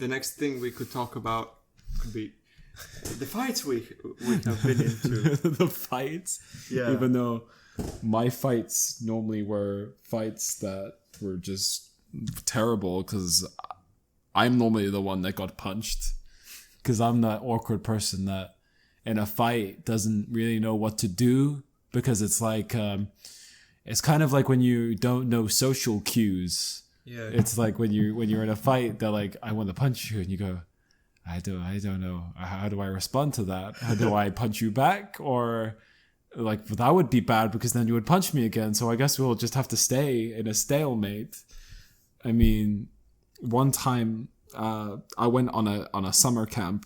the next thing we could talk about could be the fights we have been into. The fights? Yeah. Even though my fights normally were fights that were just terrible because I'm normally the one that got punched. Because I'm that awkward person that in a fight doesn't really know what to do. Because it's like, it's kind of like when you don't know social cues. Yeah. It's like when you're in a fight, they're like, I want to punch you. And you go, I don't know. How do I respond to that? How do I punch you back? Or like, that would be bad because then you would punch me again. So I guess we'll just have to stay in a stalemate. I mean, one time I went on a summer camp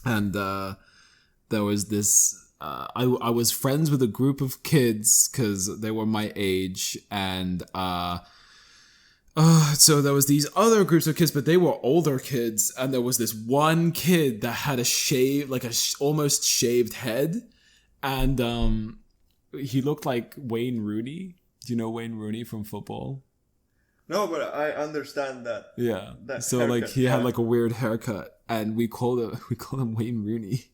and there was this, I was friends with a group of kids because they were my age and so there was these other groups of kids, but they were older kids, and there was this one kid that had a shave, like almost shaved head, and he looked like Wayne Rooney. Do you know Wayne Rooney from football? No, but I understand that. Yeah. That so haircut, like he had like a weird haircut, and we called him Wayne Rooney,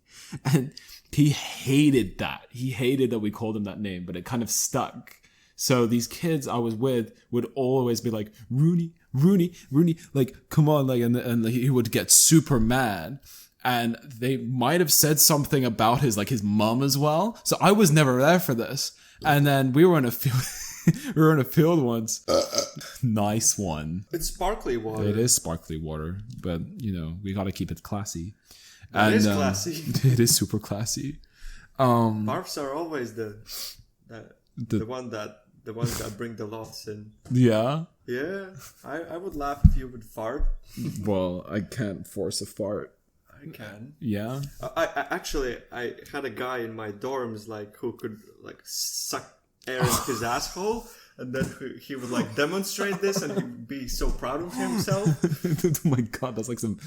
and he hated that. He hated that we called him that name, but it kind of stuck. So these kids I was with would always be like, Rooney, Rooney, Rooney, like, come on, like, and he would get super mad. And they might have said something about his mum as well. So I was never there for this. And then we were in a field, once. Nice one. It's sparkly water. It is sparkly water, but we got to keep it classy. It is classy. It is super classy. Barfs are always the ones that bring the laughs in. Yeah? Yeah. I would laugh if you would fart. Well, I can't force a fart. I can. Yeah? I had a guy in my dorms who could suck air in his asshole, and then he would demonstrate this, and he'd be so proud of himself. Oh my god, that's like some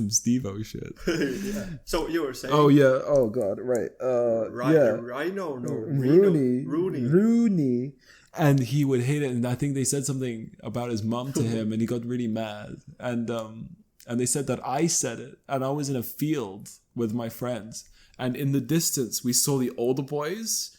Steve-O shit. Yeah. So you were saying? Oh yeah. Oh god. Right. Yeah. Rhino. No. Rooney. And he would hate it, and I think they said something about his mom to him, and he got really mad. And they said that I said it, and I was in a field with my friends, and in the distance we saw the older boys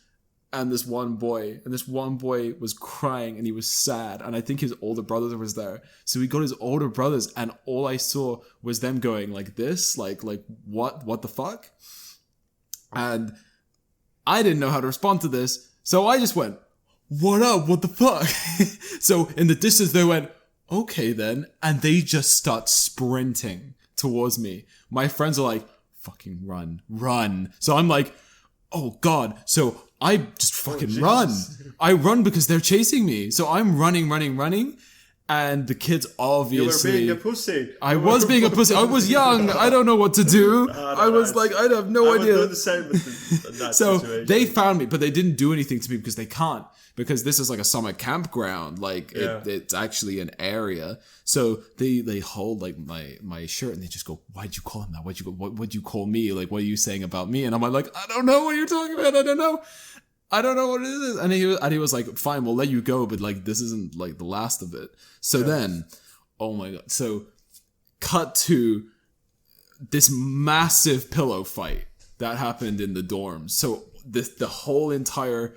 and this one boy, was crying and he was sad, and I think his older brother was there. So we got his older brothers, and all I saw was them going like this, like what the fuck? And I didn't know how to respond to this, so I just went, what up? What the fuck? So in the distance they went, okay then, and they just start sprinting towards me. My friends are like, fucking run. So I'm like, oh god. So I just fucking run. I run because they're chasing me. So I'm running. And the kids obviously... You were being a pussy. I was being a pussy. I was young. I don't know what to do. I was like, I have no idea. I would do the same with that so situation. They found me, but they didn't do anything to me because they can't. Because this is like a summer campground. It's actually an area. So they hold my shirt and they just go, why'd you call him that? What'd you call me? Like, what are you saying about me? And I'm like, I don't know what you're talking about. I don't know what it is. And he was like, fine, we'll let you go, but this isn't the last of it. So then, oh my god. So cut to this massive pillow fight that happened in the dorms. So the whole entire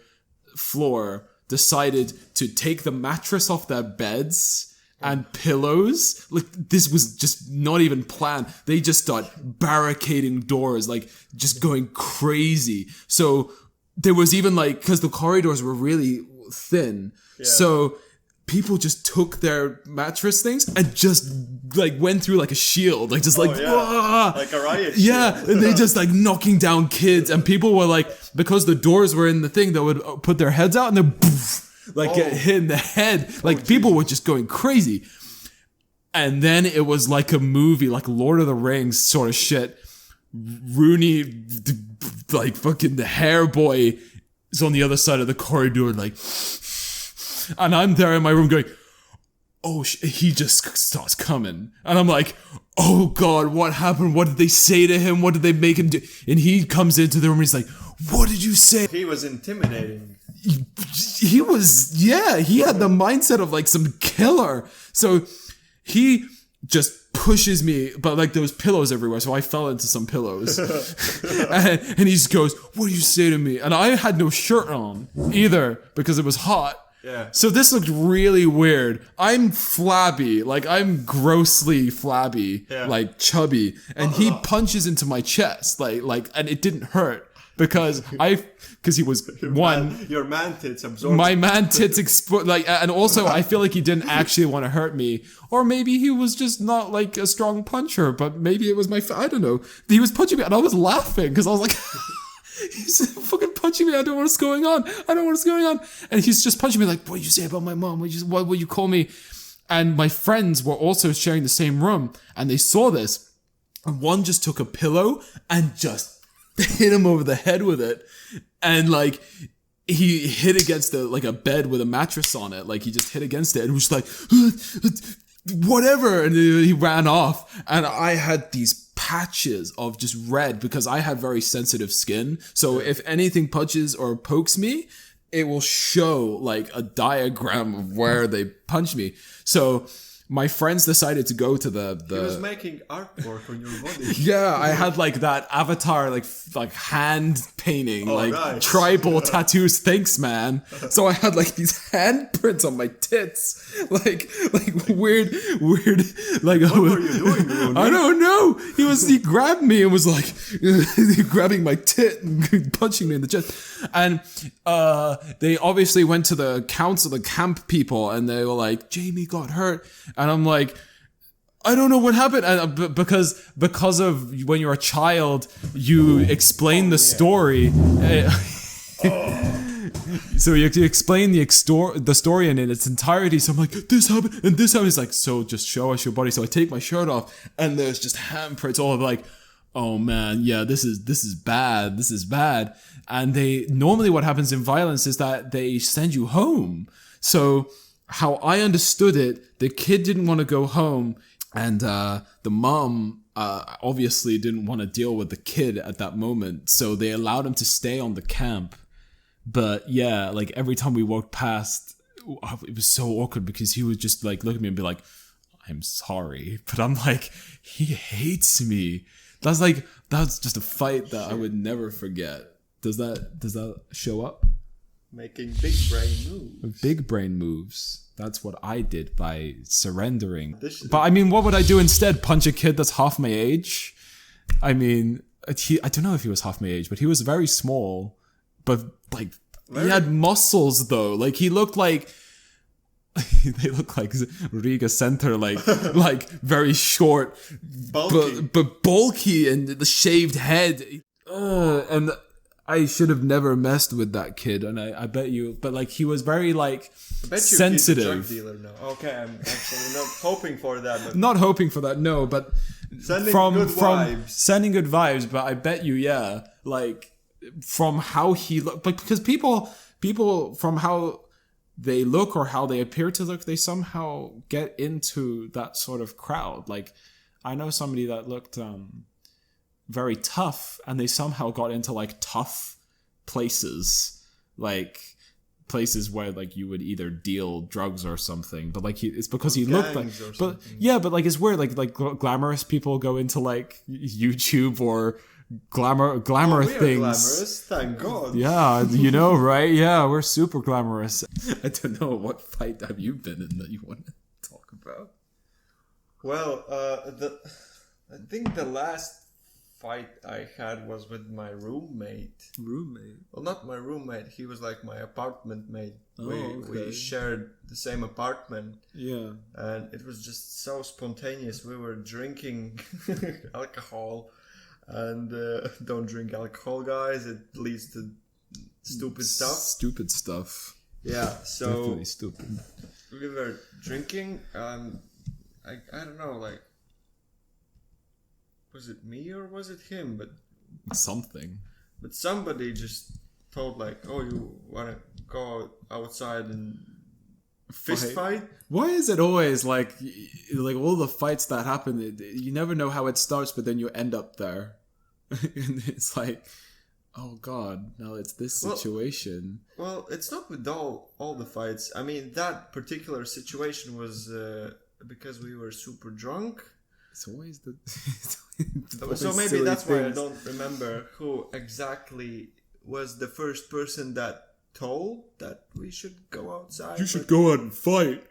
floor decided to take the mattress off their beds and pillows. This was just not even planned. They just start barricading doors, just going crazy. So there was even because the corridors were really thin. Yeah. So people just took their mattress things and just went through like a shield, like a riot shield. Yeah, and they just knocking down kids, and people were because the doors were in the thing, they would put their heads out and then get hit in the head. People were just going crazy. And then it was like a movie, like Lord of the Rings sort of shit. Rooney, fucking the hair boy, is on the other side of the corridor, and I'm there in my room going, oh, he just starts coming. And I'm like, oh god, what happened? What did they say to him? What did they make him do? And he comes into the room and he's like, what did you say? He was intimidating. He was, yeah, he had the mindset of some killer. So he just pushes me, but like there was pillows everywhere, so I fell into some pillows. and he just goes, "What do you say to me?" And I had no shirt on either because it was hot. Yeah. So this looked really weird. I'm flabby, like I'm grossly flabby, like chubby, and he punches into my chest, like, and it didn't hurt because he was your man tits absorbed. My man tits explode, like, and also I feel like he didn't actually want to hurt me, or maybe he was just not like a strong puncher, but maybe it was I don't know. He was punching me, and I was laughing because I was like. He's fucking punching me. I don't know what's going on. And he's just punching me like, "What did you say about my mom? What would you call me?" And my friends were also sharing the same room, and they saw this. And one just took a pillow and just hit him over the head with it. And like, he hit against a bed with a mattress on it. Like, he just hit against it and was like, whatever. And he ran off. And I had these patches of just red because I had very sensitive skin. So if anything punches or pokes me, it will show like a diagram of where they punched me. So my friends decided to go to the He was making artwork on your body. Yeah, I had like that avatar, like hand painting, nice. Tribal tattoos. Thanks, man. So I had like these handprints on my tits, like weird. Like, what were you doing, Rooney? I don't know. He grabbed me and was like grabbing my tit and punching me in the chest. And they obviously went to the council, the camp people, and they were like, "Jamie got hurt." And I'm like, I don't know what happened. And because of when you're a child, you explain the story. So you explain the story in its entirety. So I'm like, this happened and this happened. It's like, so just show us your body. So I take my shirt off and there's just handprints all of like, oh man, yeah, this is bad. This is bad. And normally what happens in violence is that they send you home. So how I understood it, the kid didn't want to go home, and the mom obviously didn't want to deal with the kid at that moment, so they allowed him to stay on the camp. But yeah, like every time we walked past, it was so awkward because he would just like look at me and be like, "I'm sorry," but I'm like, he hates me. That's just a fight that I would never forget. Does that show up? Making big brain moves. Big brain moves. That's what I did by surrendering. But I mean, what would I do instead? Punch a kid that's half my age? I mean, I don't know if he was half my age, but he was very small. But like, he had muscles though. Like, he looked like they look like Riga Center, like very short, bulky. but bulky, and the shaved head. And I should have never messed with that kid, and I bet you, but like he was very like sensitive. He's a drug dealer now. Okay, I'm actually not hoping for that. But not hoping for that, no, but sending good vibes. But I bet you, yeah, like from how he looked, like because people from how they look or how they appear to look, they somehow get into that sort of crowd. Like, I know somebody that looked very tough, and they somehow got into like tough places, like places where like you would either deal drugs or something, but like it's because he looked like, but yeah, but like it's weird, like glamorous people go into like YouTube or glamour things. Glamorous, thank God. Yeah, you know, right? Yeah, we're super glamorous. I don't know, what fight have you been in that you want to talk about? Well, I think the last fight I had was with my roommate. Well, not my roommate. He was like my apartment mate. We shared the same apartment. Yeah. And it was just so spontaneous. We were drinking alcohol, and don't drink alcohol, guys. It leads to stupid stuff. Yeah. So definitely stupid. We were drinking. I don't know, like. Was it me or was it him? But somebody just told like, "Oh, you want to go outside and fist fight?" Why is it always like all the fights that happen? You never know how it starts, but then you end up there, and it's like, oh God, now it's this situation. Well, it's not with all the fights. I mean, that particular situation was because we were super drunk. It's always the so maybe that's why I don't remember who exactly was the first person that told that we should go outside. You should go out and fight.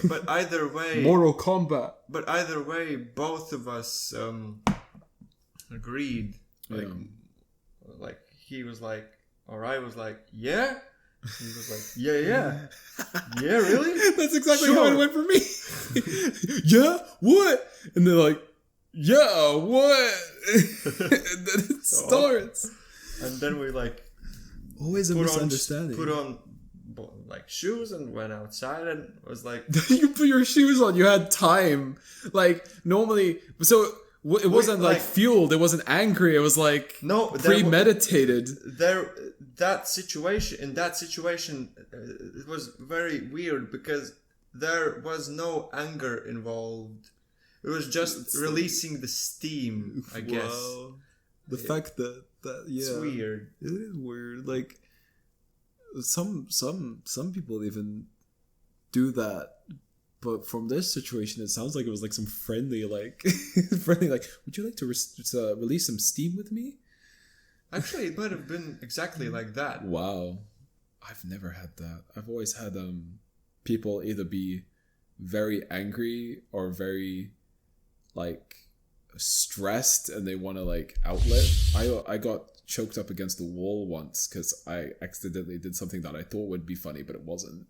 But either way, Mortal Kombat. But either way, both of us agreed. Like he was like, or I was like, yeah. He was like, yeah, really? That's exactly how it went for me. Yeah, what? And they're like, yeah, what? And then it starts. And then we like always a misunderstanding. Put on like shoes and went outside and was like, you put your shoes on. You had time. Like normally, so it wasn't like fueled. It wasn't angry. It was like premeditated. In that situation, it was very weird because there was no anger involved. It was just releasing the steam, I guess. Wow. The fact that it's weird. It is weird. Like some people even do that. But from this situation, it sounds like it was like some friendly, like, would you like to release some steam with me? Actually, it might have been exactly like that. Wow. I've never had that. I've always had people either be very angry or very, like, stressed and they want to, like, outlet. I got choked up against the wall once because I accidentally did something that I thought would be funny, but it wasn't.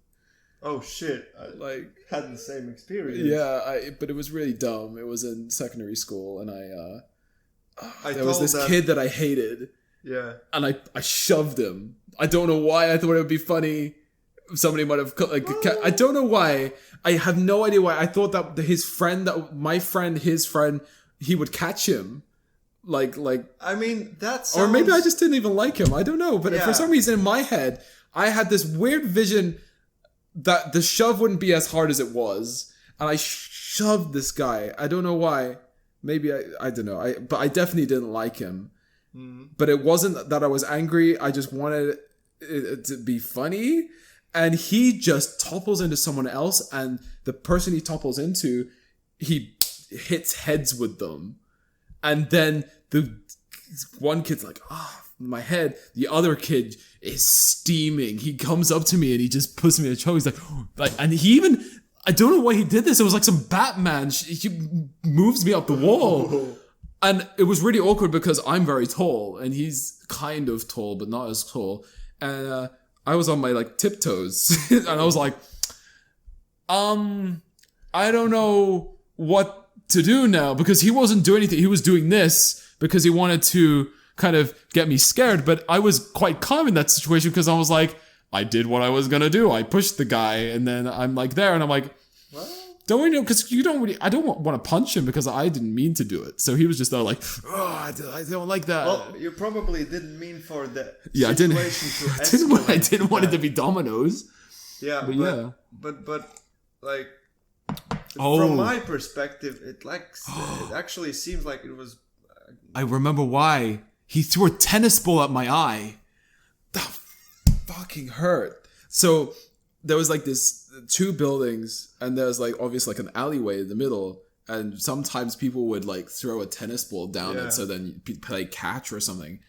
Oh shit! I had the same experience. Yeah, but it was really dumb. It was in secondary school, and there was this kid that I hated. Yeah, and I shoved him. I don't know why. I thought it would be funny. Somebody might have I don't know why. I have no idea why. I thought that his friend, he would catch him. Like. I mean, that's. Or maybe I just didn't even like him. I don't know. But for some reason in my head, I had this weird vision that the shove wouldn't be as hard as it was, and I shoved this guy. I don't know why. Maybe I don't know. But I definitely didn't like him. Mm. But it wasn't that I was angry. I just wanted it to be funny, and he just topples into someone else, and the person he topples into, he hits heads with them, and then the one kid's like, my head. The other kid is steaming. He comes up to me and he just puts me in a choke. He's like, and he even, I don't know why he did this. It was like some Batman. He moves me up the wall. And it was really awkward because I'm very tall and he's kind of tall, but not as tall. And I was on my like tiptoes and I was like, I don't know what to do now, because he wasn't doing anything. He was doing this because he wanted to kind of get me scared, but I was quite calm in that situation because I was like, I did what I was gonna do. I pushed the guy, and then I'm like there, and I'm like, what? Don't we know? Because I don't want to punch him because I didn't mean to do it. So he was just there like, I don't like that. Well, you probably didn't mean for the situation to escalate. I didn't want it to be dominoes. Yeah, but like, from my perspective, it actually seems like it was. I remember why. He threw a tennis ball at my eye. That fucking hurt. So there was like this 2 buildings, and there's like obviously like an alleyway in the middle, and sometimes people would like throw a tennis ball down it, so then you play catch or something.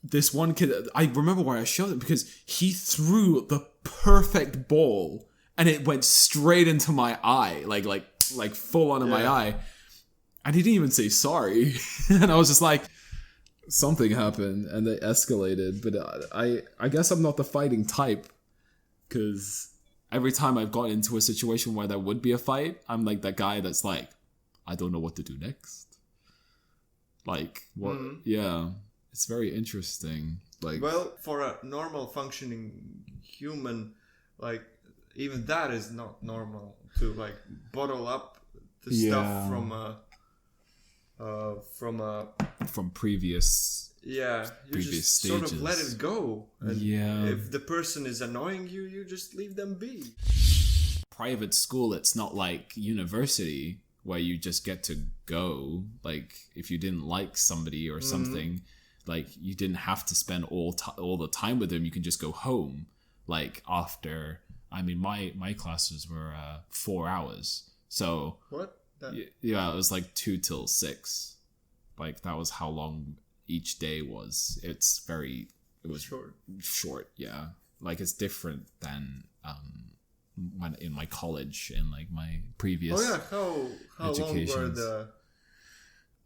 This one kid, I remember why I showed him, because he threw the perfect ball and it went straight into my eye, like full on in my eye. And he didn't even say sorry. And I was just like, something happened and they escalated. But I guess I'm not the fighting type, because every time I've gotten into a situation where there would be a fight, I'm like that guy that's like, I don't know what to do next. Like, what? Mm-hmm. Yeah, it's very interesting. Like, well, for a normal functioning human, like, even that is not normal to like bottle up the stuff from previous previous just stages. Sort of let it go, and if the person is annoying you, you just leave them be. Private school, it's not like university where you just get to go. Like, if you didn't like somebody or something, like, you didn't have to spend all the time with them. You can just go home, like, after. I mean, my classes were 4 hours. So what? Yeah, it was like 2 till 6. Like that was how long each day was. It was short, yeah. Like it's different than when in my college and like my previous how long were the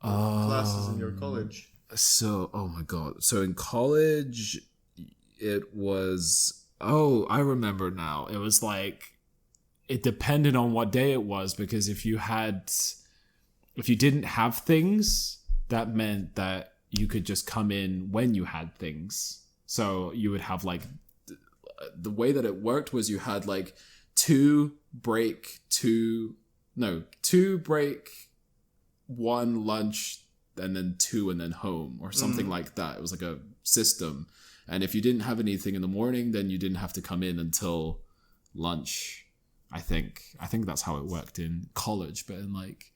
classes in your college? So, oh my god. So in college it was, I remember now. It was like, it depended on what day it was, because if you didn't have things, that meant that you could just come in when you had things. So you would have like, the way that it worked was you had like 2 break, 1 lunch, and then 2 and then home, or something like that. It was like a system. And if you didn't have anything in the morning, then you didn't have to come in until lunch. I think that's how it worked in college. But in like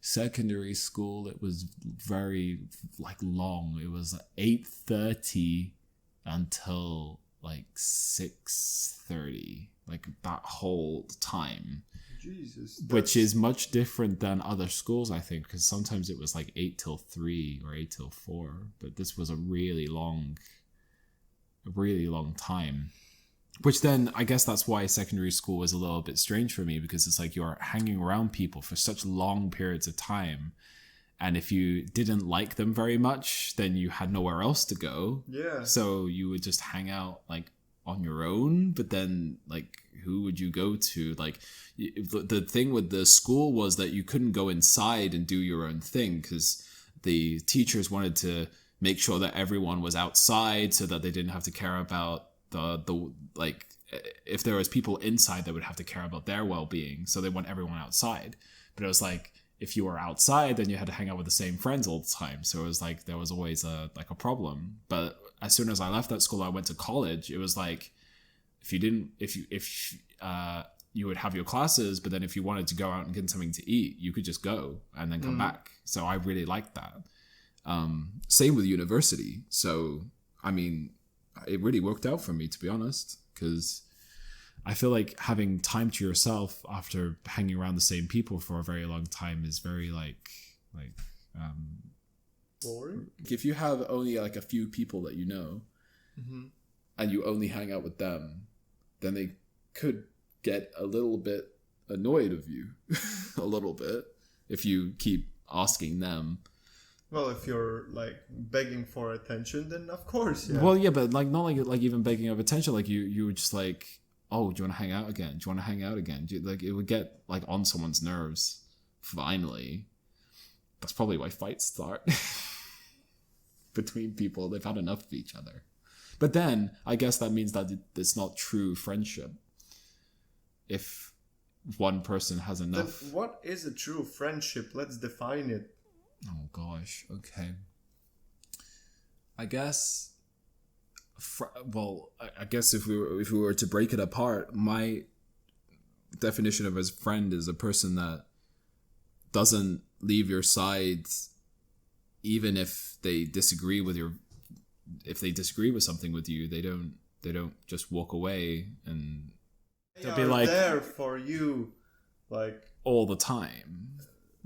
secondary school, it was very like long. It was 8:30 until like 6:30, like that whole time. Jesus, which is much different than other schools, I think, because sometimes it was like 8 till 3 or 8 till 4, but this was a really long time. Which then, I guess that's why secondary school was a little bit strange for me, because it's like you're hanging around people for such long periods of time, and if you didn't like them very much, then you had nowhere else to go. Yeah. So you would just hang out like on your own, but then like who would you go to? Like the thing with the school was that you couldn't go inside and do your own thing, because the teachers wanted to make sure that everyone was outside so that they didn't have to care about the like, if there was people inside, they would have to care about their well-being, so they want everyone outside. But it was like, if you were outside, then you had to hang out with the same friends all the time, so it was like there was always a problem. But as soon as I left that school, I went to college. It was like, if you would have your classes, but then if you wanted to go out and get something to eat, you could just go and then come back. So I really liked that. Same with university. So, I mean, it really worked out for me, to be honest, because I feel like having time to yourself after hanging around the same people for a very long time is very boring. If you have only like a few people that you know, and you only hang out with them, then they could get a little bit annoyed of you, a little bit, if you keep asking them. Well, if you're like begging for attention, then of course, yeah. Well, yeah, but like not like even begging of attention. Like you were just like, oh, do you want to hang out again? Do you want to hang out again? Like it would get like on someone's nerves. Finally, that's probably why fights start between people. They've had enough of each other. But then I guess that means that it's not true friendship. If one person has enough. Then what is a true friendship? Let's define it. Oh gosh. Okay. I guess. I guess if we were to break it apart, my definition of a friend is a person that doesn't leave your side, even if they disagree with something with you. They don't just walk away, and they'll be like there for you, like all the time.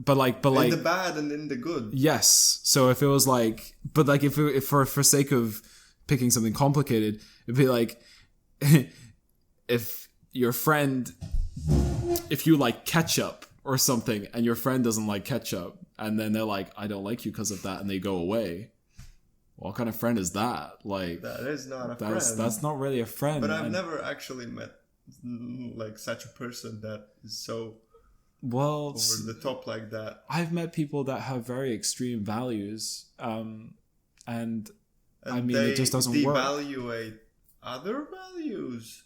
But in the bad and in the good. Yes. So if it was like, but like if for sake of picking something complicated, it'd be like, if your friend, if you like ketchup or something, and your friend doesn't like ketchup, and then they're like, I don't like you because of that, and they go away. What kind of friend is that? Like, that is not a friend. That's not really a friend. But I've never actually met like such a person that is so over the top like that. I've met people that have very extreme values, and I mean, it just doesn't work. Devaluate other values.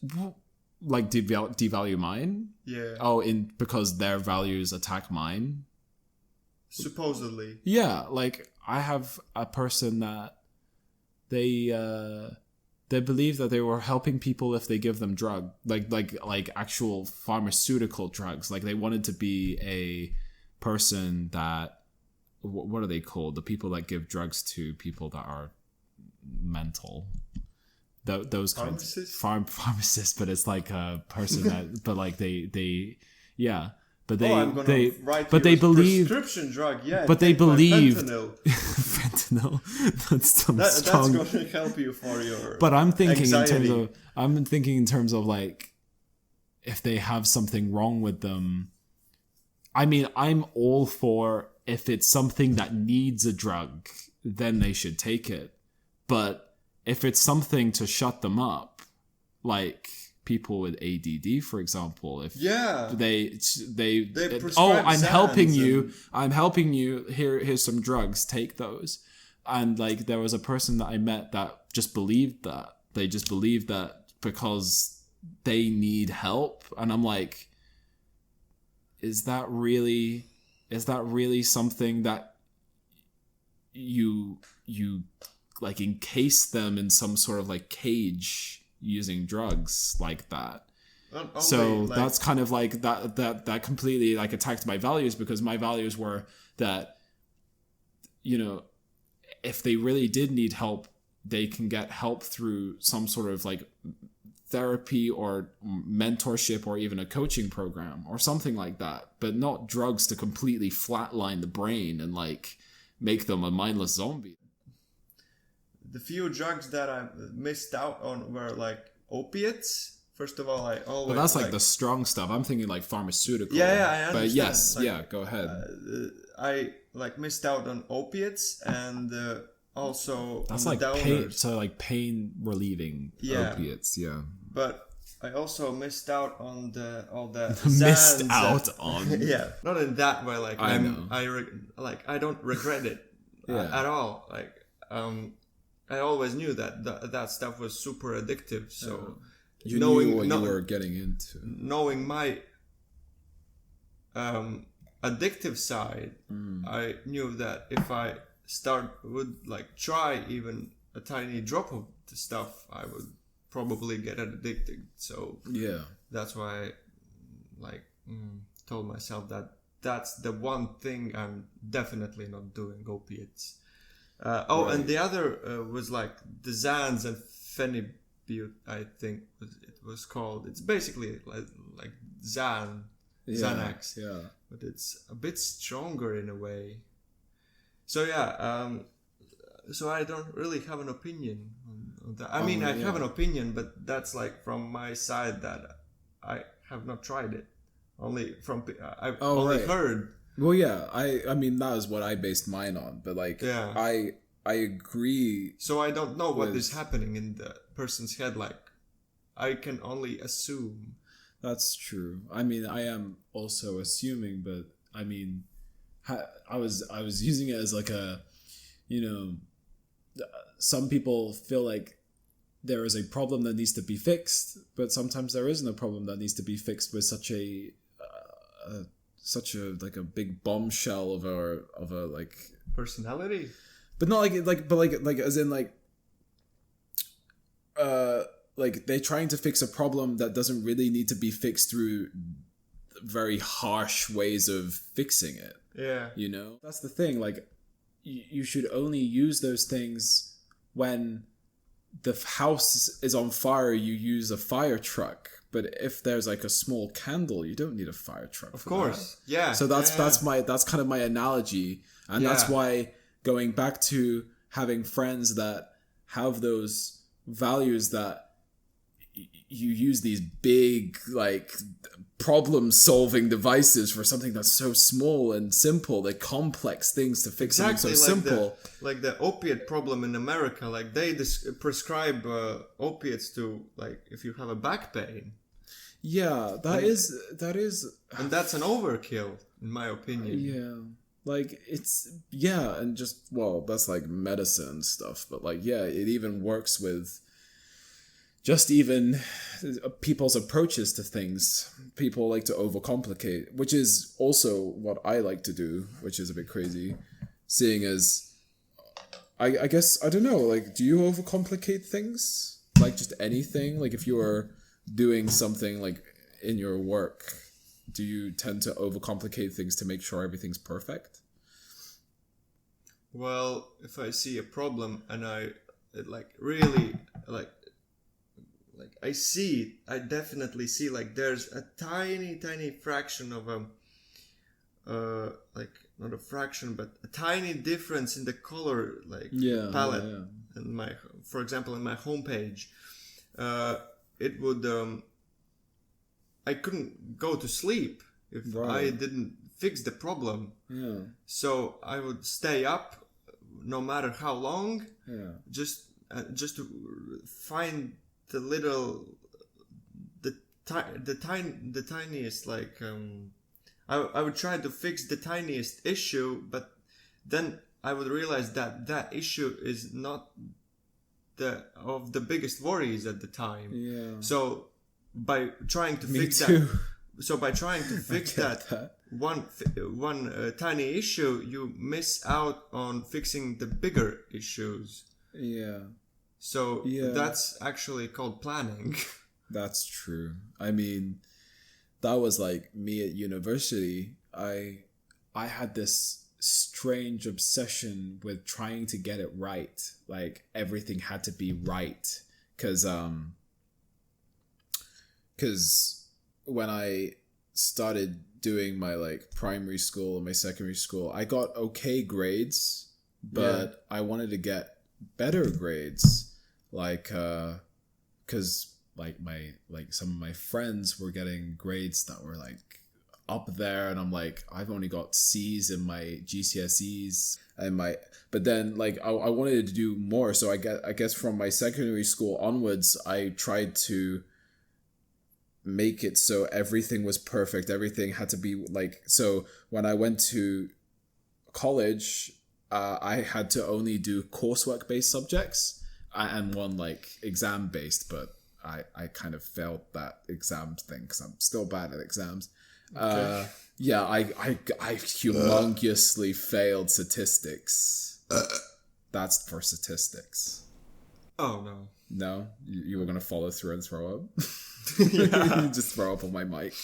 Like devalue mine? Yeah. Oh, because their values attack mine? Supposedly. Yeah, like I have a person that they believe that they were helping people if they give them drug, like actual pharmaceutical drugs. Like they wanted to be a person that, what are they called? The people that give drugs to people that are mental. Those kinds of pharmacists, but it's like a person that, but like they But they believe prescription drug. Yeah, but they believe fentanyl. Fentanyl. That's strong. That's going to help you for your. But I'm thinking anxiety. in terms of like, if they have something wrong with them. I mean, I'm all for if it's something that needs a drug, then they should take it. But if it's something to shut them up, like people with ADD, for example, if they I'm helping you. Here's some drugs. Take those. And like there was a person that I met that just believed that. They just believed that because they need help, and I'm like, is that really something that you like encase them in some sort of like cage using drugs like that? So like, that's kind of like that completely like attacked my values, because my values were that, you know, if they really did need help, they can get help through some sort of like therapy or mentorship or even a coaching program or something like that, but not drugs to completely flatline the brain and like make them a mindless zombie. The few drugs that I missed out on were like opiates. First of all, I always... But that's like the strong stuff. I'm thinking like pharmaceutical. Yeah, I understand. But yes, like, go ahead. I like missed out on opiates and also that's on like pain relieving opiates, yeah. But I also missed out on all the missed out on. Yeah, not in that way. Like I know. I don't regret it at all. Like I always knew that stuff was super addictive. So you knew what you were getting into. Knowing my addictive side, I knew that if I would like try even a tiny drop of the stuff, I would probably get addicted. So yeah, that's why I told myself that that's the one thing I'm definitely not doing, opiates. Right. And the other was like the Xans and Phenibut, I think it was called. It's basically like Xanax, but it's a bit stronger in a way. So so I don't really have an opinion on that. I mean, I have an opinion, but that's like from my side that I have not tried it. Only from I've only heard. Well, yeah, I mean that is what I based mine on, but like I agree. So I don't know what is happening in the person's head. Like I can only assume. That's true. I mean, I am also assuming, but I mean, I was using it as like a, you know, some people feel like there is a problem that needs to be fixed, but sometimes there isn't a problem that needs to be fixed with such a like a big bombshell of a like personality, but not like as in like they're trying to fix a problem that doesn't really need to be fixed through very harsh ways of fixing it. Yeah, you know, that's the thing. Like you should only use those things when the house is on fire. You use a fire truck. But if there's like a small candle, you don't need a fire truck. Of course, that. Yeah. So that's kind of my analogy, and that's why going back to having friends that have those values that you use these big like problem-solving devices for something that's so small and simple. They're complex things to fix something so simple. Like the opiate problem in America, like they prescribe opiates to like if you have a back pain. Yeah, that is, and that's an overkill, in my opinion. Yeah, like it's and just that's like medicine stuff, but like it even works with just even people's approaches to things. People like to overcomplicate, which is also what I like to do, which is a bit crazy, seeing as I guess I don't know. Like, do you overcomplicate things? Like just anything? Like if you are doing something like in your work, do you tend to overcomplicate things to make sure everything's perfect? Well, if I see a problem and I really I definitely see like there's a tiny fraction of like not a fraction, but a tiny difference in the color palette. And for example, in my homepage, it would I couldn't go to sleep if I didn't fix the problem. Yeah. So I would stay up no matter how long. Yeah. Just to find the little, the tiniest I would try to fix the tiniest issue, but then I would realize that issue is not the biggest worries at the time. Yeah. So by trying to fix that one tiny issue, you miss out on fixing the bigger issues. Yeah. So that's actually called planning. That's true. I mean, that was like me at university. I had this strange obsession with trying to get it right. Like everything had to be right. Cause when I started doing my like primary school and my secondary school, I got okay grades, but I wanted to get better grades. Like, cause some of my friends were getting grades that were like up there, and I'm like, I've only got C's in my GCSEs but then like I wanted to do more. So I guess from my secondary school onwards, I tried to make it so everything was perfect. Everything had to be like, so when I went to college, I had to only do coursework based subjects and one like exam based, but I kind of failed that exam thing because I'm still bad at exams. Okay. I humongously failed statistics. That's for statistics. Oh, no. No? You were going to follow through and throw up? Yeah. You just throw up on my mic.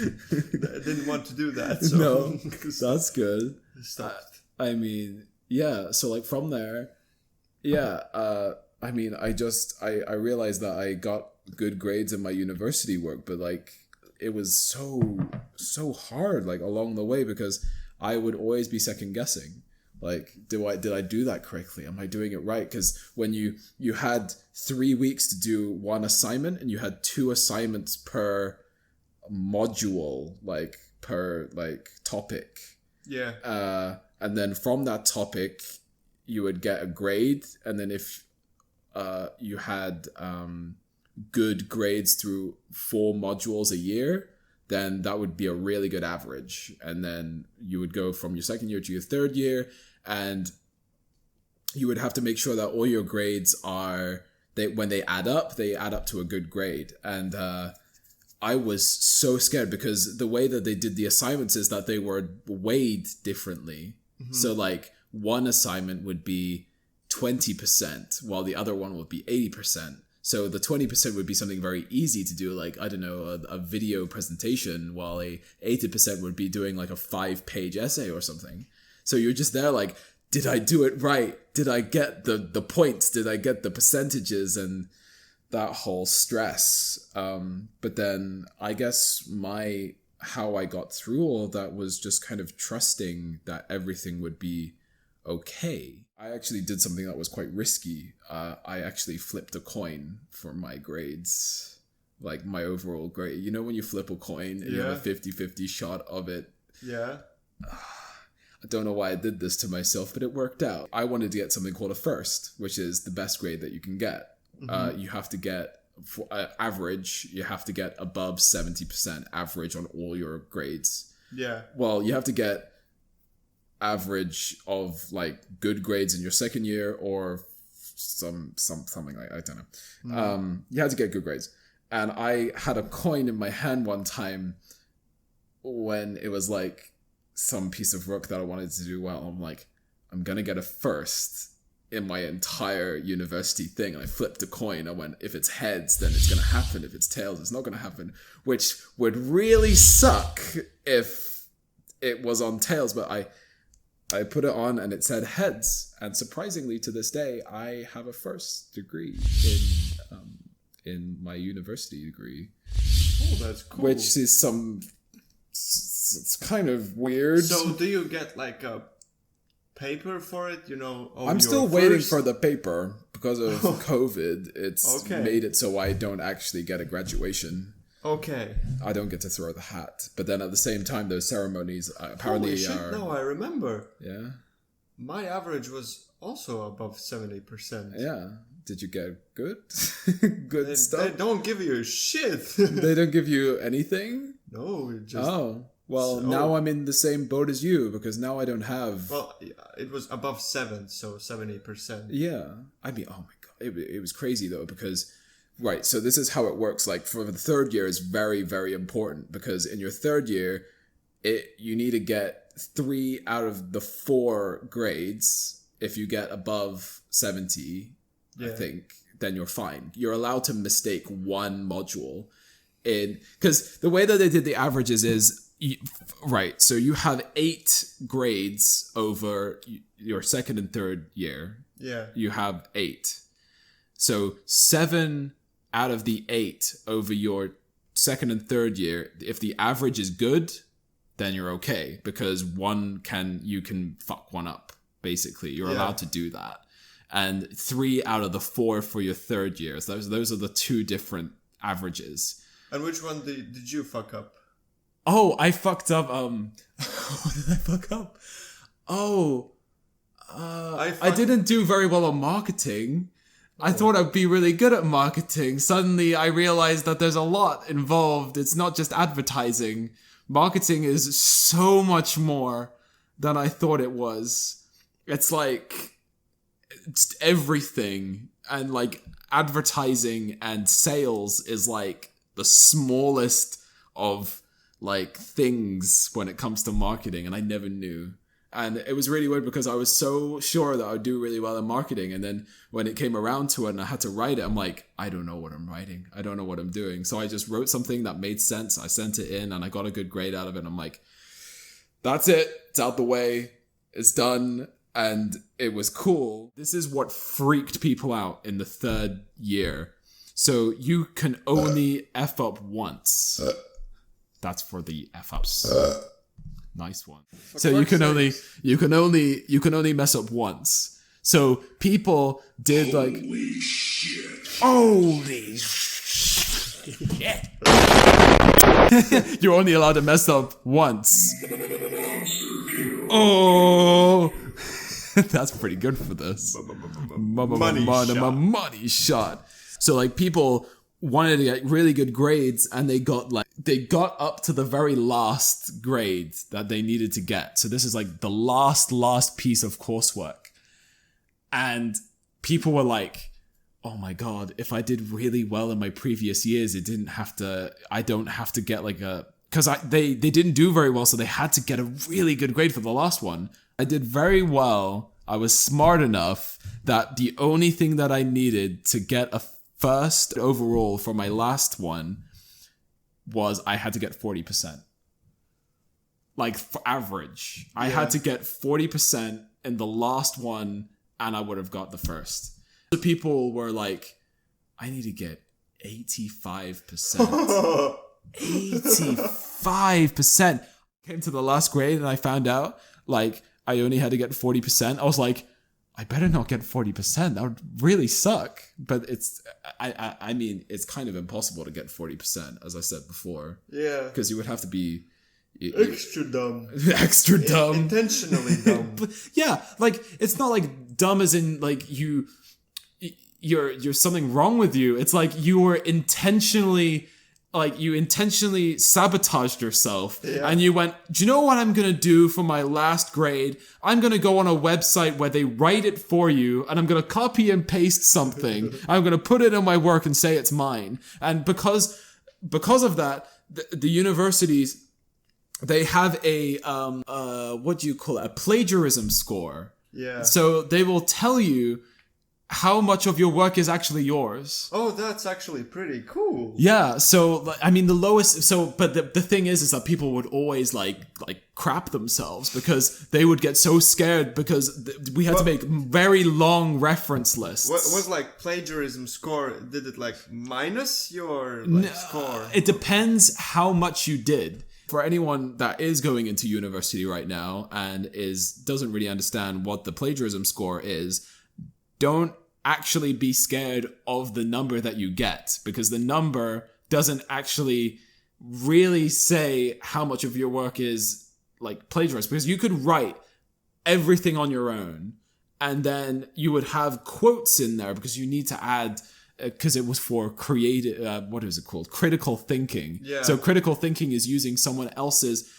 I didn't want to do that. So. No, that's good. Stopped. I mean, yeah. So like from there, I mean, I realized that I got good grades in my university work, but like it was so hard like along the way because I would always be second guessing. Like, did I do that correctly? Am I doing it right? Because when you had 3 weeks to do one assignment and you had 2 assignments per module, like per like topic. Yeah. And then from that topic, you would get a grade, and then if you had good grades through 4 modules a year, then that would be a really good average. And then you would go from your second year to your third year, and you would have to make sure that all your grades when they add up to a good grade. And I was so scared because the way that they did the assignments is that they were weighed differently. Mm-hmm. So like one assignment would be 20%, while the other one would be 80%. So the 20% would be something very easy to do, like, I don't know, a video presentation, while a 80% would be doing like a 5-page essay or something. So you're just there like, did I do it right? Did I get the points? Did I get the percentages? And that whole stress. But then I guess how I got through all of that was just kind of trusting that everything would be okay. I actually did something that was quite risky. I actually flipped a coin for my grades, like my overall grade. You know when you flip a coin and you have a 50-50 shot of it? Yeah. I don't know why I did this to myself, but it worked out. I wanted to get something called a first, which is the best grade that you can get. Mm-hmm. You have to get, for average, you have to get above 70% average on all your grades. Yeah. Well, you have to get average of like good grades in your second year or something like, I don't know. Mm-hmm. You had to get good grades. And I had a coin in my hand one time when it was like some piece of work that I wanted to do well. I'm like, I'm gonna get a first in my entire university thing. And I flipped a coin. I went, if it's heads, then it's gonna happen. If it's tails, it's not gonna happen. Which would really suck if it was on tails. But I put it on and it said heads. And surprisingly, to this day, I have a first degree in my university degree. Oh, that's cool. Which is it's kind of weird. So do you get like a paper for it? I'm still waiting for the paper because of COVID. It's made it so I don't actually get a graduation. Okay. I don't get to throw the hat. But then at the same time, those ceremonies apparently are... No, I remember. Yeah? My average was also above 70%. Yeah. Did you get good? Good stuff? They don't give you shit. They don't give you anything? No, just... Oh. Well, now I'm in the same boat as you, because now I don't have... Well, it was above 7, so 70%. Yeah. I mean, oh my God. It was crazy, though, because... Right, so this is how it works. Like, for the third year is very, very important, because in your third year, you need to get 3 out of the 4 grades. If you get above 70, I think, then you're fine. You're allowed to mistake one module. Because the way that they did the averages is... Right, so you have 8 grades over your second and third year. Yeah. You have 8. So 7 out of the 8 over your second and third year, if the average is good, then you're okay, because you can fuck one up, basically. You're allowed to do that. And 3 out of the 4 for your third year. So those are the 2 different averages. And which one did you fuck up? Oh, I fucked up. What did I fuck up? Oh, I didn't do very well on marketing. I thought I'd be really good at marketing. Suddenly I realized that there's a lot involved. It's not just advertising. Marketing is so much more than I thought it was. It's like it's everything, and like advertising and sales is like the smallest of like things when it comes to marketing, and I never knew. And it was really weird because I was so sure that I would do really well in marketing, and then when it came around to it and I had to write it, I'm like, I don't know what I'm writing. I don't know what I'm doing. So I just wrote something that made sense. I sent it in and I got a good grade out of it. I'm like, that's it. It's out the way. It's done. And it was cool. This is what freaked people out in the third year. So you can only F up once. That's for the F ups. Nice one. So you can only mess up once. So people did like holy shit. You're only allowed to mess up once. Oh, that's pretty good for this. Money shot. So like people wanted to get really good grades, and they got up to the very last grade that they needed to get. So this is like the last piece of coursework. And people were like, oh my God, if I did really well in my previous years, I don't have to get like because they didn't do very well, so they had to get a really good grade for the last one. I did very well. I was smart enough that the only thing that I needed to get a first overall for my last one was I had to get 40%. Like for average. I had to get 40% in the last one, and I would have got the first. The people were like, I need to get 85%. 85%. Came to the last grade and I found out like I only had to get 40%. I was like, I better not get 40%. That would really suck. But I mean, it's kind of impossible to get 40%, as I said before. Yeah. Because you would have to be... extra dumb. Extra dumb. Intentionally dumb. But yeah, like, it's not like dumb as in, like, you're something wrong with you. It's like you were intentionally... Like, you intentionally sabotaged yourself, and you went, do you know what I'm going to do for my last grade? I'm going to go on a website where they write it for you, and I'm going to copy and paste something. I'm going to put it in my work and say it's mine. And because of that, the universities, they have a, what do you call it? A plagiarism score. Yeah. So they will tell you how much of your work is actually yours. Oh, that's actually pretty cool. Yeah, so, I mean, the lowest... So, but the thing is that people would always, like crap themselves because they would get so scared because we had to make very long reference lists. What was, like, plagiarism score? Did it, like, minus your score? It depends how much you did. for anyone that is going into university right now and doesn't really understand what the plagiarism score is, don't actually be scared of the number that you get, because the number doesn't actually really say how much of your work is like plagiarized, because you could write everything on your own and then you would have quotes in there because you need to add, because it was for creative, what is it called? Critical thinking. Yeah. So critical thinking is using someone else's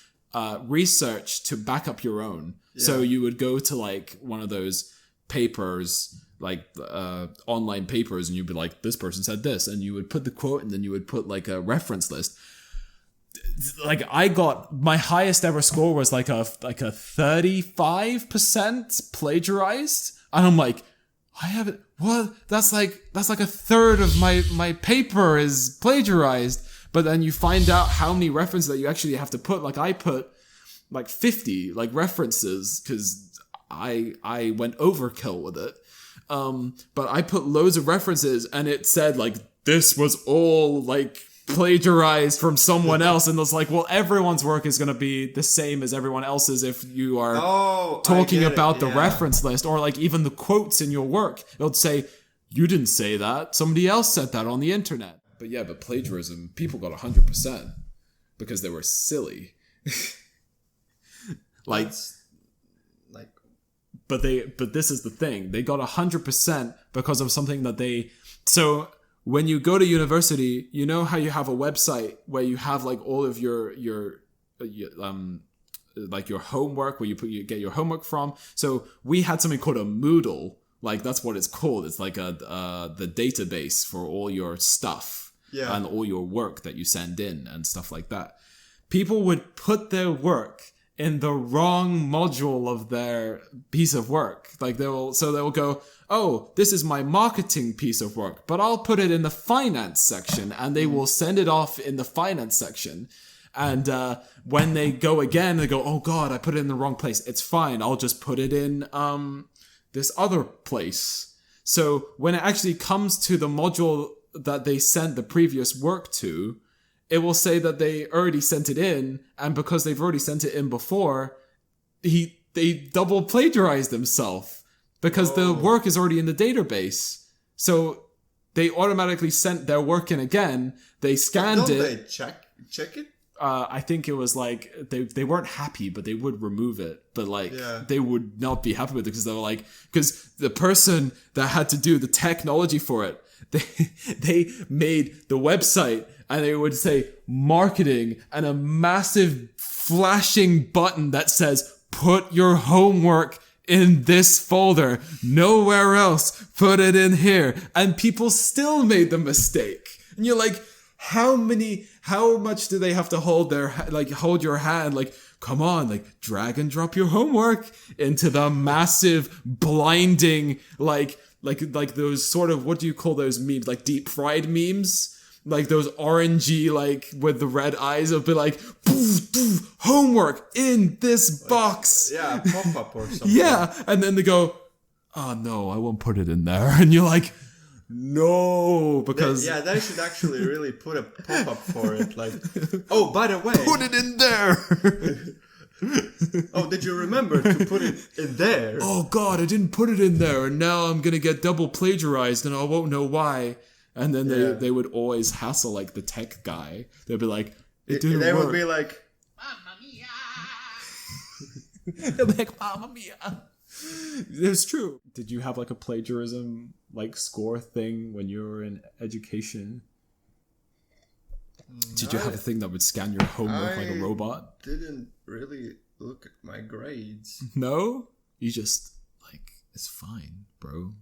research to back up your own. Yeah. So you would go to like one of those papers, like online papers, and you'd be like, this person said this, and you would put the quote and then you would put like a reference list. Like I got, my highest ever score was like a 35% plagiarized, and I'm like, I haven't, what? That's like a third of my paper is plagiarized. But then you find out how many references that you actually have to put. Like I put like 50 like references because I went overkill with it. But I put loads of references and it said like, this was all like plagiarized from someone else. And it's like, well, everyone's work is going to be the same as everyone else's if you are talking about the reference list, or like even the quotes in your work. It'll say, you didn't say that. Somebody else said that on the internet. But yeah, but plagiarism, people got 100% because they were silly. But this is the thing. They got 100% because of something that so when you go to university, you know how you have a website where you have like all of your like your homework, where you get your homework from. So we had something called a Moodle. Like that's what it's called. It's like the database for all your stuff and all your work that you send in and stuff like that. People would put their work in the wrong module of their piece of work. Like they will go, oh, this is my marketing piece of work, but I'll put it in the finance section, and they will send it off in the finance section. And when they go again, they go, oh God, I put it in the wrong place. It's fine. I'll just put it in this other place. So when it actually comes to the module that they sent the previous work to, it will say that they already sent it in, and because they've already sent it in before, they double plagiarized themselves because the work is already in the database. So they automatically sent their work in again. They scanned it. Don't they check it? I think it was like they weren't happy, but they would remove it. But like they would not be happy with it because they were like, because the person that had to do the technology for it, they made the website. And they would say marketing and a massive flashing button that says, put your homework in this folder, nowhere else, put it in here. And people still made the mistake. And you're like, how much do they have to hold your hand? Like, come on, like drag and drop your homework into the massive blinding, like those sort of, what do you call those memes? Like deep fried memes? Like those orangey, like with the red eyes, it'll be like, poof, poof, homework in this box. Yeah, pop up or something. Yeah, and then they go, oh no, I won't put it in there. And you're like, no, because... They should actually really put a pop up for it. Like, oh, by the way... Put it in there! Oh, did you remember to put it in there? Oh god, I didn't put it in there, and now I'm gonna get double plagiarized and I won't know why. And then they would always hassle like the tech guy. They'd be like, it didn't work. They would be like, Mamma mia! They'd be like, Mamma mia! It's true. Did you have like a plagiarism like score thing when you were in education? Did you have a thing that would scan your homework like a robot? Didn't really look at my grades. No? You just like, it's fine, bro.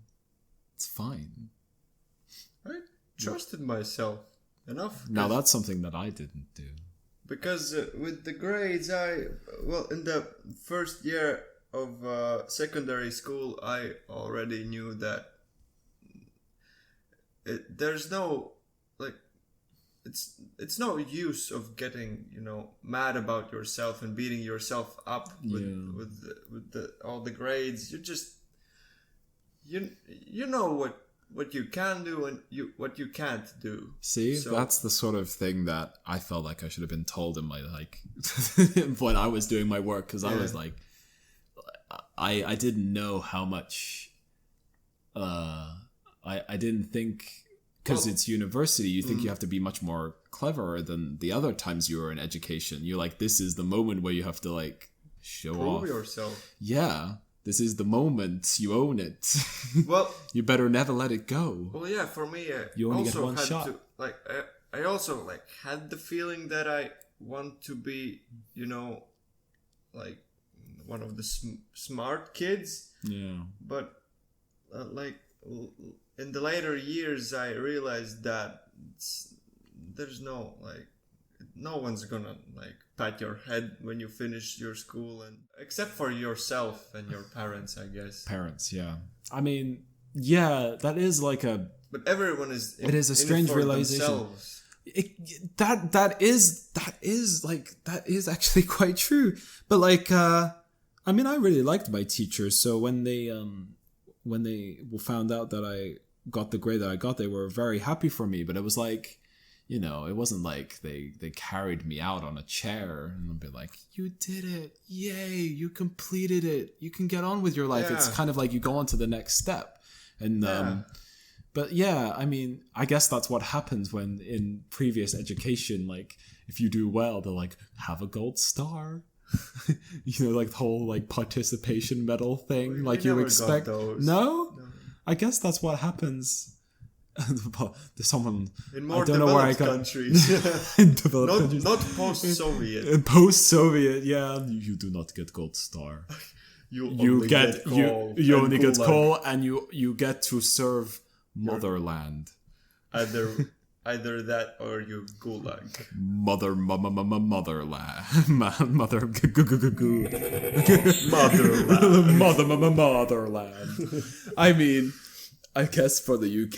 It's fine. I trusted myself enough. Now that's something that I didn't do. Because with the grades, in the first year of secondary school, I already knew that there's no, like, it's no use of getting, mad about yourself and beating yourself up with all the grades. You just, you know what you can do and what you can't do. See, so, that's the sort of thing that I felt like I should have been told in my when I was doing my work, because I was like, I didn't know how much. I didn't think, because it's university, you think you have to be much more cleverer than the other times you were in education. You're like, this is the moment where you have to like show off. Prove yourself. Yeah. This is the moment. You own it. Well, you better never let it go. Well, yeah, for me, you only get one shot. I also had the feeling that I want to be, like one of the smart kids. Yeah. But in the later years, I realized that there's no one's gonna pat your head when you finish your school, and except for yourself and your parents, I guess. Parents, yeah. I mean, yeah, that is like but everyone is. It is a strange realization. That is actually quite true. But I mean, I really liked my teachers. So when they found out that I got the grade that I got, they were very happy for me. But it was like, it wasn't like they carried me out on a chair and be like, you did it. Yay, you completed it. You can get on with your life. Yeah. It's kind of like you go on to the next step. And but yeah, I mean, I guess that's what happens when in previous education, like if you do well, they'll like have a gold star. Like the whole participation medal thing. Like you expect. No? I guess that's what happens. There's someone in more developed countries. In developed countries. Not post-Soviet. In post-Soviet, yeah, you do not get gold star. You only get coal, and you get to serve motherland. Either that or you gulag. Motherland. Motherland. I mean, I guess for the UK,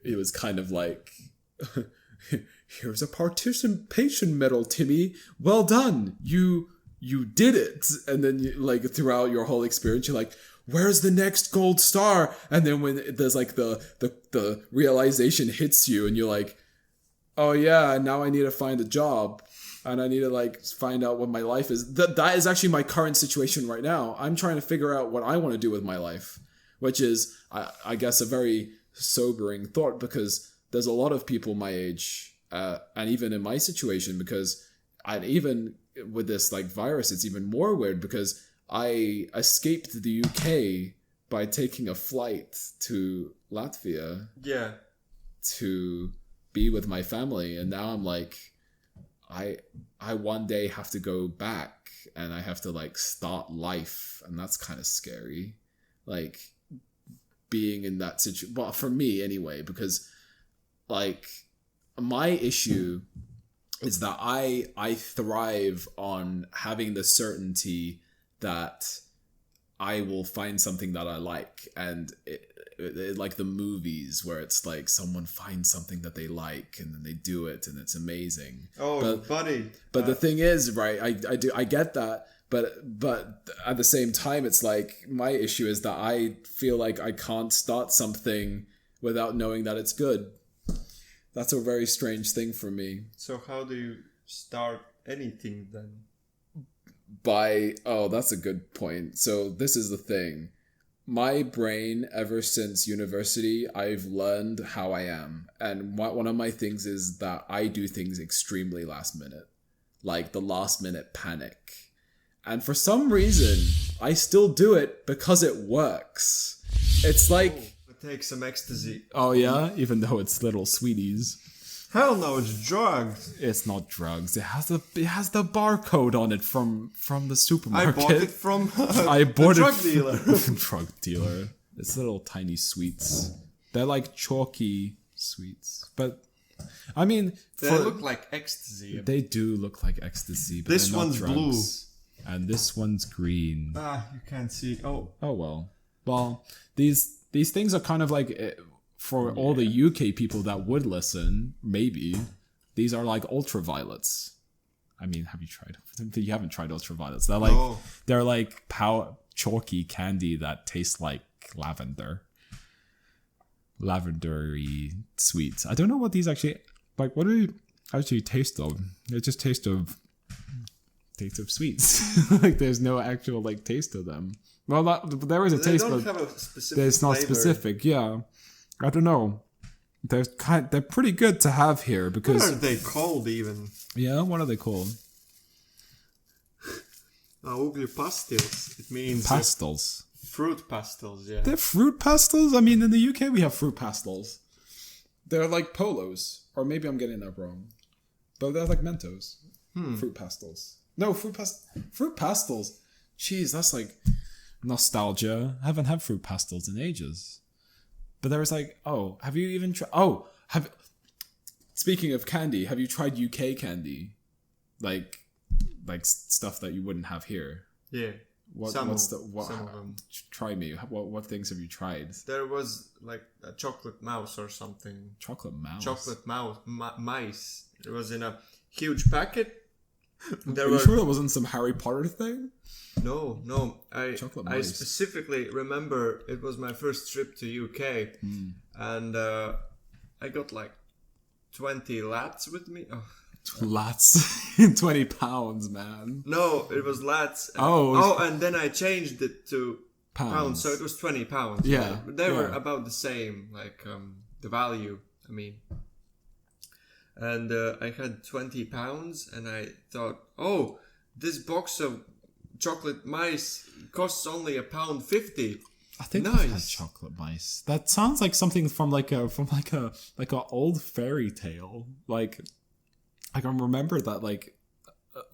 it was kind of like, here's a participation medal, Timmy. Well done. You did it. And then throughout your whole experience, you're like, where's the next gold star? And then when there's the realization hits you and you're like, oh yeah, now I need to find a job. And I need to find out what my life is. That is actually my current situation right now. I'm trying to figure out what I want to do with my life. Which is, I guess, a very sobering thought, because there's a lot of people my age, and even in my situation, because even with this virus, it's even more weird, because I escaped the UK by taking a flight to Latvia. Yeah. To be with my family, and now I'm like, I one day have to go back, and I have to start life, and that's kind of scary. Being in that situation, well, for me anyway, because my issue is that I thrive on having the certainty that I will find something that I like, and it like the movies where it's someone finds something that they like and then they do it and it's amazing. Oh, buddy! But the thing is, right? I get that. But at the same time, it's my issue is that I feel like I can't start something without knowing that it's good. That's a very strange thing for me. So how do you start anything then? That's a good point. So this is the thing. My brain, ever since university, I've learned how I am. And one of my things is that I do things extremely last minute. The last minute panic. And for some reason, I still do it because it works. It's take some ecstasy. Oh yeah? Even though it's little sweeties. Hell no, it's drugs. It's not drugs. It has the barcode on it from the supermarket. I bought it from drug dealer. Drug dealer. It's little tiny sweets. They're like chalky sweets. But I mean, they look like ecstasy. They do look like ecstasy. But this one's blue. And this one's green. You can't see. Oh well. Well, these things are kind of for all the UK people that would listen, maybe these are ultraviolets. I mean, have you tried? You haven't tried ultraviolets. They're they're chalky candy that tastes like lavender. lavendery sweets. I don't know what these actually like. What do they actually taste of? They just taste of sweets. Like there's no actual like taste of them. Well, there is a taste, but it's not specific. Yeah, I don't know. They're pretty good to have here because. What are they called even? Yeah, what are they called? Pastilles. It means pastels. Fruit pastels. Yeah. They're fruit pastels. I mean, in the UK we have fruit pastels. They're like polos, or maybe I'm getting that wrong, but they're like Mentos. Fruit pastels. No, fruit pastels. Jeez, that's like nostalgia. I haven't had fruit pastels in ages. But there was like, have you even tried? Speaking of candy, have you tried UK candy? Like stuff that you wouldn't have here. Yeah. Some of them. Try me. What things have you tried? There was like a chocolate mouse or something. Chocolate mouse. Chocolate mouse mice. It was in a huge packet. Are you sure it wasn't some Harry Potter thing? No. I specifically remember it was my first trip to UK, and I got like 20 lats with me. Oh. Lats? 20 pounds, man. No, it was lats. And then I changed it to pounds, so it was 20 pounds. Yeah, right? They were about the same, like the value. I mean. And I had 20 pounds, and I thought, this box of chocolate mice costs only £1.50. I think I've had chocolate mice. That sounds like something from like a old fairy tale. Like I can remember that like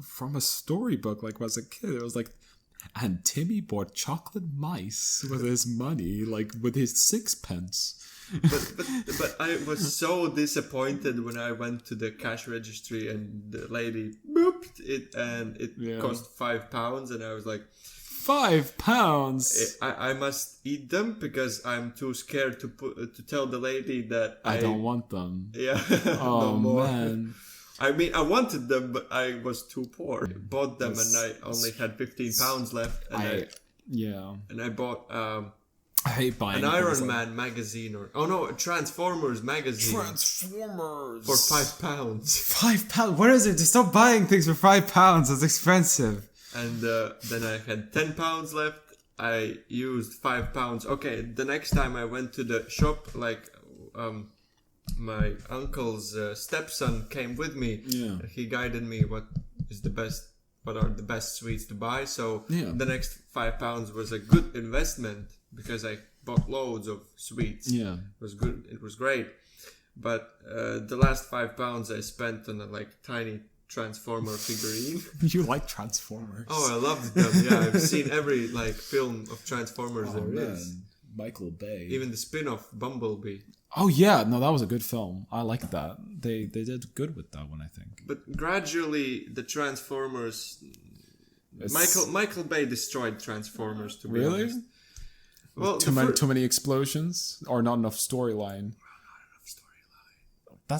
from a storybook. Like as a kid, it was like, and Timmy bought chocolate mice with his money, like with his sixpence. But I was so disappointed when I went to the cash registry and the lady booped it and it cost £5, and I was like, £5? I must eat them because I'm too scared to tell the lady that I don't want them. Yeah. Oh no more. Man. I mean, I wanted them, but I was too poor. I bought them and I only had £15 left. And I bought. I hate buying an Iron Man magazine a Transformers magazine. Transformers for £5. £5? What is it? Just stop buying things for £5. It's expensive. And then I had £10 left. I used £5. Okay, the next time I went to the shop, like my uncle's stepson came with me. Yeah. He guided me what are the best sweets to buy. So the next £5 was a good investment because I bought loads of sweets. Yeah. It was good. It was great. But the last £5 I spent on a like tiny Transformer figurine. You like Transformers? Oh, I loved them. Yeah, I've seen every like film of Transformers is. Michael Bay. Even the spin-off Bumblebee. Oh yeah, no, that was a good film. I like that. They did good with that one, I think. But gradually, the Transformers. Michael Bay destroyed Transformers. To be honest. Well, too many explosions or not enough storyline. I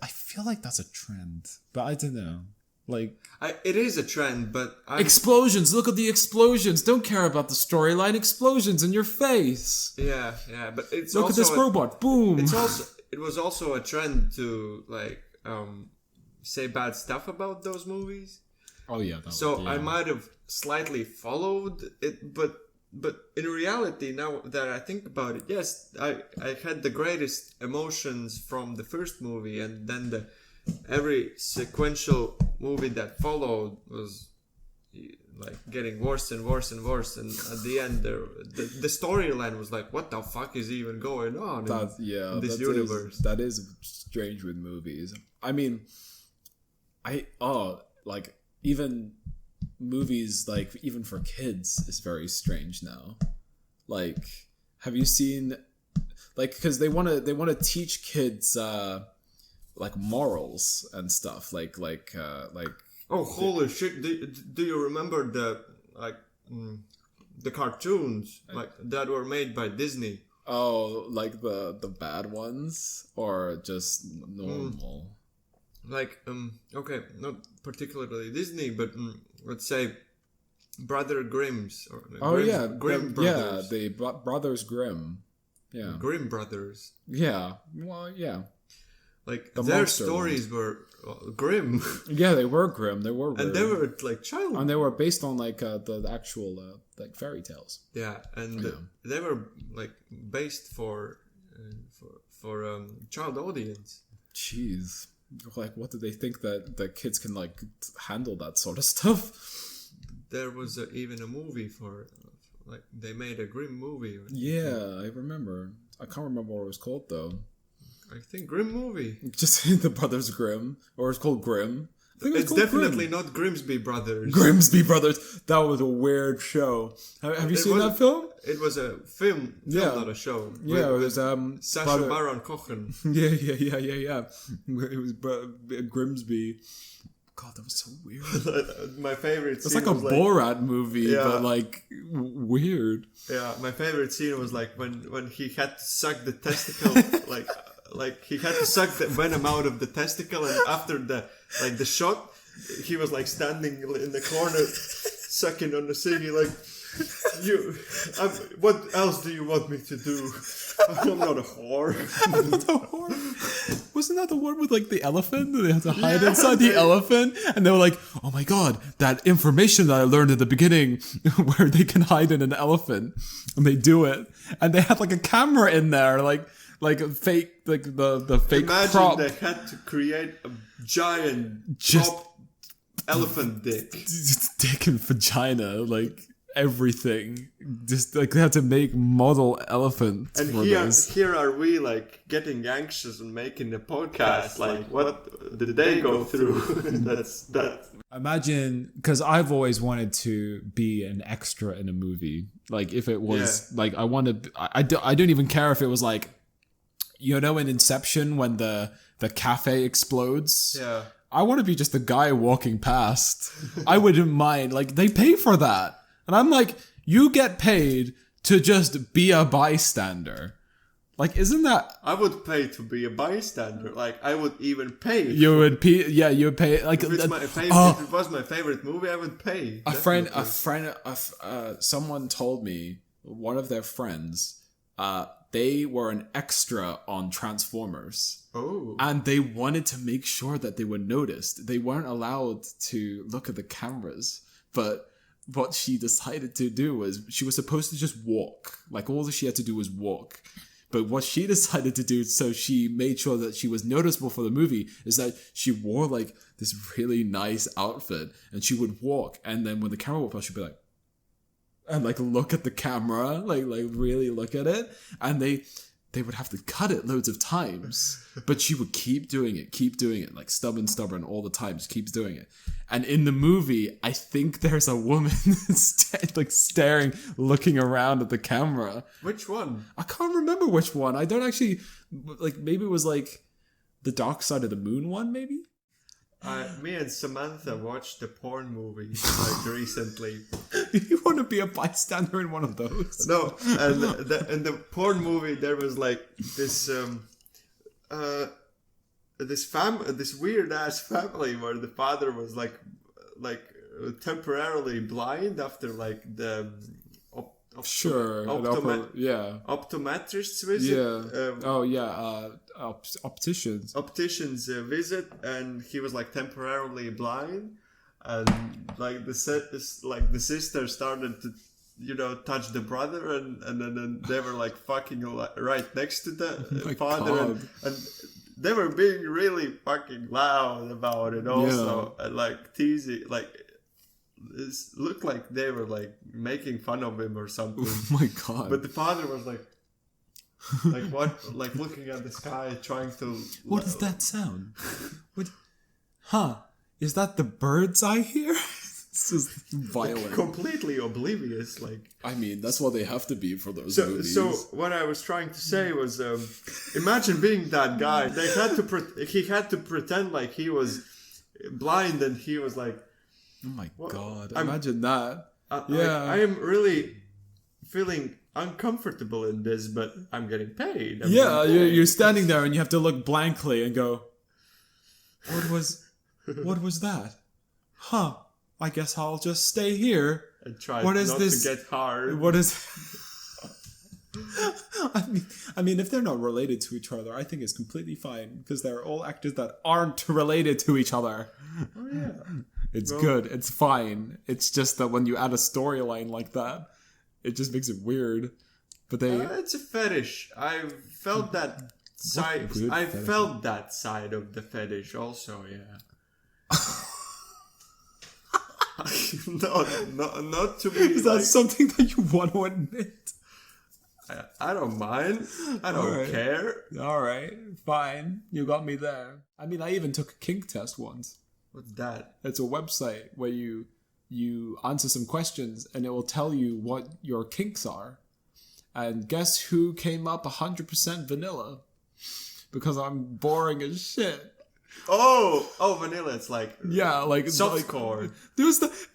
feel like that's a trend, but I don't know. Like it is a trend, but explosions. Look at the explosions. Don't care about the storyline. Explosions in your face. Yeah, but it's look at this robot. Boom. It was also a trend to like say bad stuff about those movies. Oh yeah. I might have slightly followed it, but in reality, now that I think about it, yes, I had the greatest emotions from the first movie, and then every sequential movie that followed was like getting worse and worse and worse, and at the end, the storyline was like, what the fuck is even going on in this universe? That is strange with movies. I mean, even movies like even for kids is very strange now. Like, have you seen like because they want to teach kids like morals and stuff like oh holy shit, do you remember the cartoons like that were made by Disney? Oh, like the bad ones or just normal? Like okay, not particularly Disney, but let's say Brother Grimm's or Grimm Brothers. Yeah, the Brothers Grimm. Yeah. Grimm brothers. Yeah. Well, yeah. Like their stories were grim. Yeah, they were grim. They were weird. And they were like child. And they were based on like the actual like fairy tales. Yeah, and they were like based for child audience. Jeez. Like, what do they think that kids can like handle that sort of stuff? There was even a movie for like they made a Grimm movie. Yeah, I remember. I can't remember what it was called though. I think Grimm movie. Just the Brothers Grimm, or it's called Grimm. It's definitely not Grimsby Brothers. Grimsby Brothers. That was a weird show. Have you seen that film? It was a film, not a show. Yeah, it was Sacha Baron Cohen. Yeah. It was Grimsby. God, that was so weird. My favorite scene was like a Borat movie, but like weird. Yeah, my favorite scene was like when he had to suck the testicle, like he had to suck the venom out of the testicle, and after the shot, he was like standing in the corner, sucking on the ciggy, like, what else do you want me to do? I'm not a whore. I'm not a whore. Wasn't that the one with like the elephant? They had to hide inside the elephant, and they were like, "Oh my god, that information that I learned at the beginning, where they can hide in an elephant," and they do it, and they had like a camera in there, like a fake, like the fake Imagine prop. They had to create a giant elephant dick. Dick and vagina, like everything. Just like they had to make model elephants. And here are we like getting anxious and making a podcast. Like, what did they go through? That's. Imagine, because I've always wanted to be an extra in a movie. Like if it was like I don't even care if it was like, you know, in Inception when the cafe explodes. Yeah. I want to be just the guy walking past. I wouldn't mind. Like they pay for that. And I'm like, you get paid to just be a bystander. Like, isn't that... I would pay to be a bystander. Like, I would even pay. You would pay... Yeah, you would pay... Like, if it was my favorite movie, I would pay. Someone told me, one of their friends, they were an extra on Transformers. Oh. And they wanted to make sure that they were noticed. They weren't allowed to look at the cameras. But what she decided to do was she was supposed to just walk. Like, all that she had to do was walk. But what she decided to do, so she made sure that she was noticeable for the movie, is that she wore like this really nice outfit and she would walk. And then when the camera would pause, she'd be like, and like look at the camera, like really look at it. And they would have to cut it loads of times, but she would keep doing it, like stubborn all the time, just keeps doing it. And in the movie, I think there's a woman like staring, looking around at the camera. Which one? I can't remember which one. I don't actually, like, maybe it was like the Dark Side of the Moon one, maybe? Me and Samantha watched the porn movie like recently. You want to be a bystander in one of those? No, and in the porn movie there was like this this weird ass family where the father was like temporarily blind after like the optometrist's visit. Optician's visit, and he was like temporarily blind, and like the sister started to, you know, touch the brother, and then they were like fucking right next to the father, and they were being really fucking loud about it also, and like teasing, like it looked like they were like making fun of him or something. Oh my god! But the father was like what? Like looking at the sky, trying to. What does that sound? What? Huh? Is that the birds I hear? It's just violent. Completely oblivious. Like, I mean, that's what they have to be for those movies. So what I was trying to say was, imagine being that guy. He had to pretend like he was blind, and he was like, "Oh my god!" Imagine that. I am really feeling uncomfortable in this, but I'm getting paid. You're standing there and you have to look blankly and go, what was that? Huh, I guess I'll just stay here and try to get hard. What is I mean, if they're not related to each other, I think it's completely fine because they're all actors that aren't related to each other. Oh yeah, it's good. It's fine. It's just that when you add a storyline like that, it just makes it weird. But it's a fetish. I felt that side. I felt that side of the fetish also. Yeah. not to be. Is that something that you want to admit? I don't mind. I don't care. All right, fine. You got me there. I mean, I even took a kink test once. What's that? It's a website where you answer some questions and it will tell you what your kinks are. And guess who came up 100% vanilla? Because I'm boring as shit. Oh, vanilla. It's like softcore.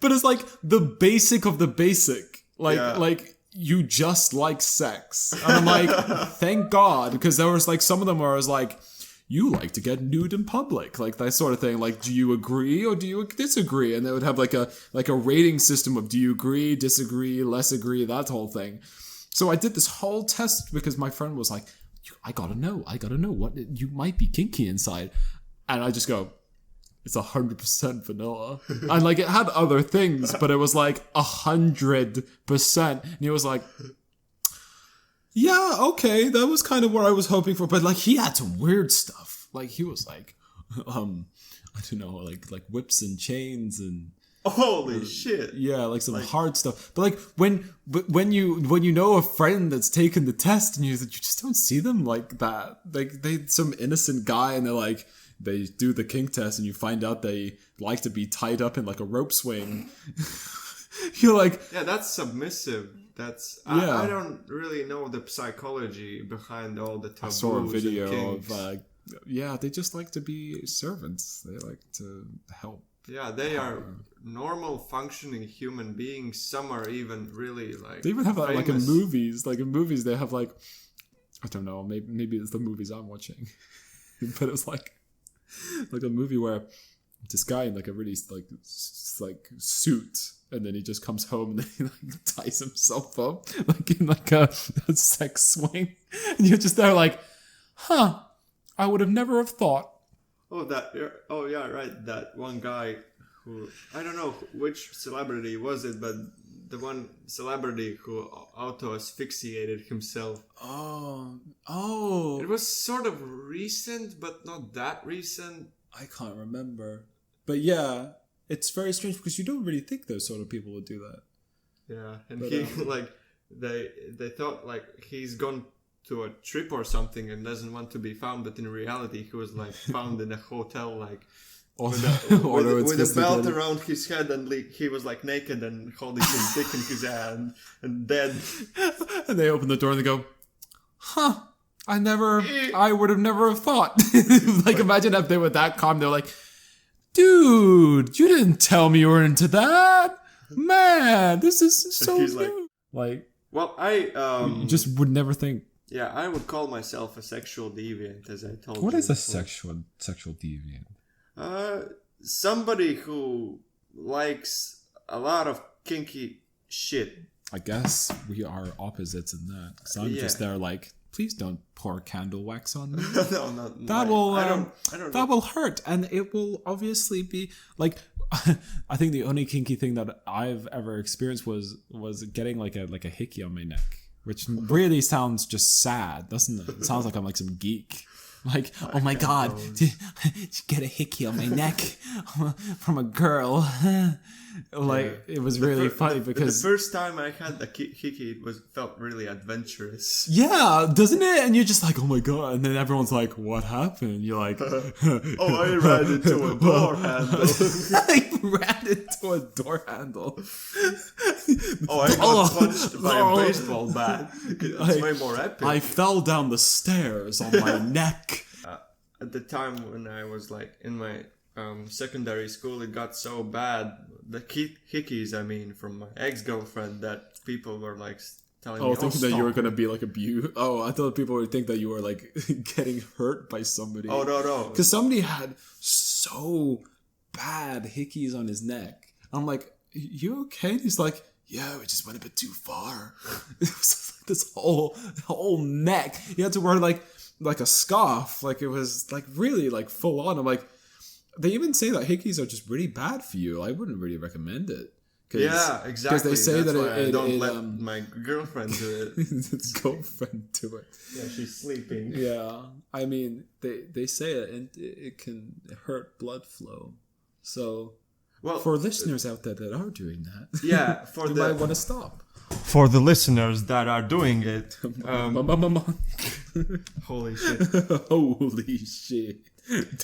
But it's like the basic of the basic. Like you just like sex. And I'm like, thank God, because there was like some of them where I was like, you like to get nude in public, like that sort of thing. Like, do you agree or do you disagree? And they would have like a rating system of do you agree, disagree, less agree, that whole thing. So I did this whole test because my friend was like, I gotta know what you might be kinky inside. And I just go, it's 100% vanilla. And like it had other things, but it was like 100%. And he was like, yeah, okay, that was kind of what I was hoping for. But like he had some weird stuff. Like he was like, I don't know, like whips and chains and holy shit. Yeah, like some hard stuff. But like when you know a friend that's taken the test and you just don't see them like that. Like they some innocent guy and they're like they do the kink test and you find out they like to be tied up in like a rope swing. You're like, yeah, that's submissive. That's I don't really know the psychology behind all the taboos. I saw a video of they just like to be servants. They like to help. Yeah, they are normal functioning human beings. Some are even really like. They even have that like in movies. Like in movies, they have like, I don't know, maybe it's the movies I'm watching, but it was like a movie where this guy in like a really like suit, and then he just comes home and then he like ties himself up like in like a sex swing, and you're just there like, huh? I would have never have thought. Oh yeah, right. That one guy who I don't know which celebrity was it, but the one celebrity who auto asphyxiated himself. Oh. It was sort of recent, but not that recent. I can't remember, but yeah, it's very strange because you don't really think those sort of people would do that. Yeah, and he like they thought like he's gone to a trip or something and doesn't want to be found, but in reality he was like found in a hotel like with a belt around his head and he was like naked and holding his dick in his hand and dead. And they open the door and they go, huh, I would have never thought. Like imagine if they were that calm. They're like, dude, you didn't tell me you were into that, man, this is so new. Like well, I just would never think. Yeah, I would call myself a sexual deviant, as I told you. What is a sexual deviant? Somebody who likes a lot of kinky shit. I guess we are opposites in that. Because I'm just there like, please don't pour candle wax on me. No, that will hurt, and it will obviously be like. I think the only kinky thing that I've ever experienced was getting like a hickey on my neck. Which really sounds just sad, doesn't it? It sounds like I'm like some geek. Like, oh my god, to get a hickey on my neck from a girl. Like, it was really funny because... The first time I had the hickey, it felt really adventurous. Yeah, doesn't it? And you're just like, oh my god. And then everyone's like, what happened? You're like... I ran into a door handle. I ran into a door handle. I got punched by a baseball bat. It's way more epic. I fell down the stairs on my neck. At the time when I was like in my secondary school, it got so bad, the hickeys, I mean, from my ex-girlfriend, that people were like telling me, thinking that you were going to be like abused. I thought people would think that you were like getting hurt by somebody. Oh, no. Because somebody had so bad hickeys on his neck. I'm like, you okay? And he's like, yeah, we just went a bit too far. It was like this whole neck. You had to wear like a scarf. Like it was like really like full on. I'm like, they even say that hickeys are just really bad for you. I wouldn't really recommend it. Yeah, exactly. Because they say That's that why I don't let my girlfriend do it. Its girlfriend do it. Yeah, she's sleeping. Yeah, I mean they say it and it can hurt blood flow. So, well, for listeners out there that are doing that, yeah, you might want to stop. For the listeners that are doing it, holy shit! Holy shit!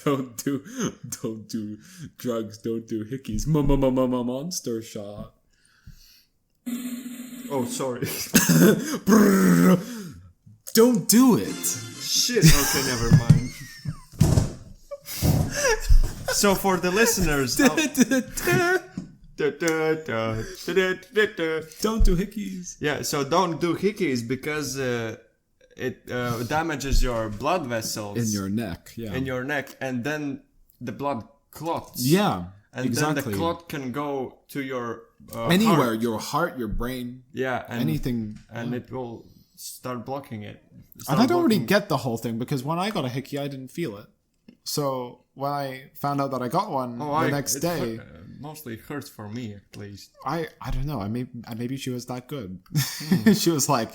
Don't do drugs. Don't do hickeys. Monster shot. Oh, sorry. Don't do it. Shit. Okay, never mind. So for the listeners, don't do hickeys. Yeah, so don't do hickeys because it damages your blood vessels in your neck. Yeah, in your neck, and then the blood clots. Yeah, and exactly. Then the clot can go to your anywhere, heart. Your heart, your brain. Yeah, and, anything, and it will start blocking it. And I don't really get the whole thing because when I got a hickey, I didn't feel it. So when I found out that I got one the next day, mostly hurts for me at least. I don't know. Maybe she was that good. She was like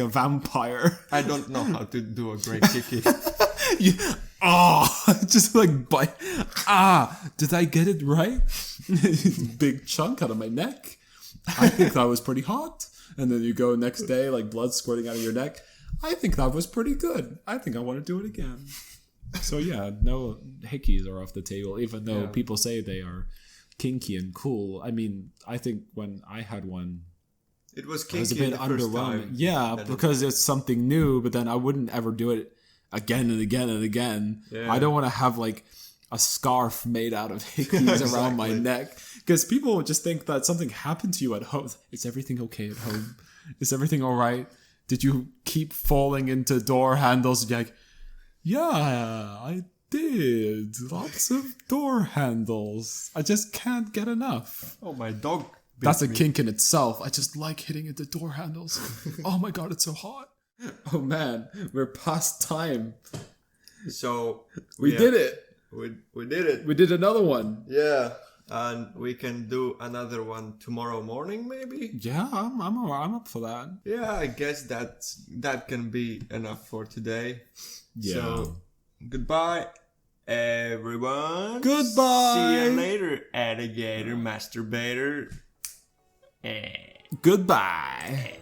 a vampire. I don't know how to do a great hickey. Just like bite. Did I get it right? Big chunk out of my neck. I think that was pretty hot. And then you go next day, like blood squirting out of your neck. I think that was pretty good. I think I want to do it again. So yeah, no hickeys are off the table, even though people say they are kinky and cool. I mean, I think when I had one, it was kinky. It was a bit underwhelming. Yeah, because it's something new, but then I wouldn't ever do it again and again and again. Yeah. I don't want to have like a scarf made out of hickeys around my neck. Because people would just think that something happened to you at home. Is everything okay at home? Is everything all right? Did you keep falling into door handles? And you're like, yeah, I did. Lots of door handles. I just can't get enough. Oh, my dog. That's a kink in itself. I just like hitting into door handles. Oh my god, it's so hot. Oh man, we're past time. So we did it. We did it. We did another one. Yeah. And we can do another one tomorrow morning, maybe. Yeah, I'm up for that. Yeah, I guess that can be enough for today. Yeah. So, goodbye, everyone. Goodbye. See you later, alligator masturbator. Goodbye.